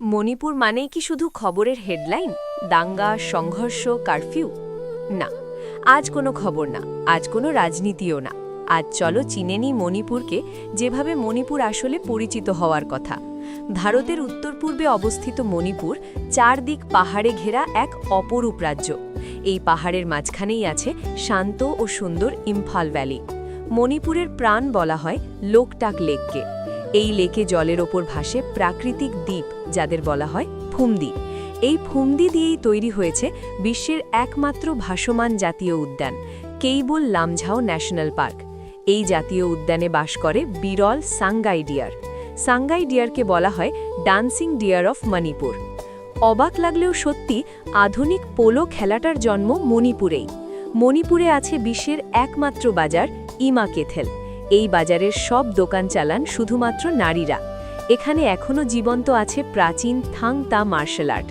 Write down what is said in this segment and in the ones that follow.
মণিপুর মানেই কি শুধু খবরের হেডলাইন, দাঙ্গা, সংঘর্ষ, কারফিউ? না, আজ কোনো খবর না, আজ কোনো রাজনীতিও না। আজ চলো চিনে নিই মণিপুরকে, যেভাবে মণিপুর আসলে পরিচিত হওয়ার কথা। ভারতের উত্তর পূর্বে অবস্থিত মণিপুর চারদিক পাহাড়ে ঘেরা এক অপরূপ রাজ্য। এই পাহাড়ের মাঝখানেই আছে শান্ত ও সুন্দর ইম্ফল ভ্যালি। মণিপুরের প্রাণ বলা হয় লোকটাক লেককে। এই লেকে জলের ওপর ভাসে প্রাকৃতিক দ্বীপ, যাদের বলা হয় ফুমদি। এই ফুমদি দিয়েই তৈরি হয়েছে বিশ্বের একমাত্র ভাসমান জাতীয় উদ্যান কেইবুল লামঝাও ন্যাশনাল পার্ক। এই জাতীয় উদ্যানে বাস করে বিরল সাংগাই ডিয়ার। সাংগাই ডিয়ারকে বলা হয় ডান্সিং ডিয়ার অফ মণিপুর। অবাক লাগলেও সত্যি, আধুনিক পোলো খেলাটার জন্ম মণিপুরেই। মণিপুরে আছে বিশ্বের একমাত্র বাজার ইমা কেথেল। এই বাজারের সব দোকান চালান শুধুমাত্র নারীরা। এখানে এখনও জীবন্ত আছে প্রাচীন থাং তা মার্শাল আর্ট।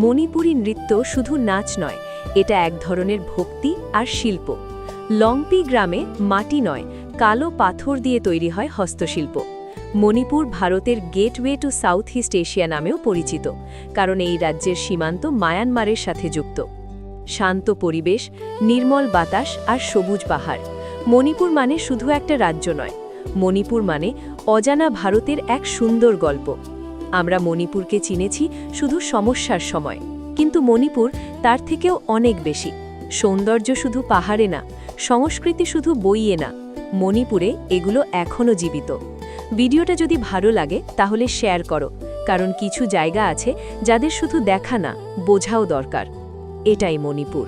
মণিপুরী নৃত্য শুধু নাচ নয়, এটা এক ধরনের ভক্তি আর শিল্প। লংপি গ্রামে মাটি নয়, কালো পাথর দিয়ে তৈরি হয় হস্তশিল্প। মণিপুর ভারতের gateway to south east Asia নামেও পরিচিত, কারণ এই রাজ্যের সীমান্ত মায়ানমারের সাথে যুক্ত। শান্ত পরিবেশ, নির্মল বাতাস আর সবুজ পাহাড়। মণিপুর মানে শুধু একটা রাজ্য নয়, মণিপুর মানে অজানা ভারতের এক সুন্দর গল্প। আমরা মণিপুরকে চিনেছি শুধু সমস্যার সময়, কিন্তু মণিপুর তার থেকেও অনেক বেশি। সৌন্দর্য শুধু পাহাড়ে না, সংস্কৃতি শুধু বইয়ে না, মণিপুরে এগুলো এখনও জীবিত। ভিডিওটা যদি ভালো লাগে তাহলে শেয়ার করো, কারণ কিছু জায়গা আছে যাদের শুধু দেখা না, বোঝাও দরকার। এটাই মণিপুর।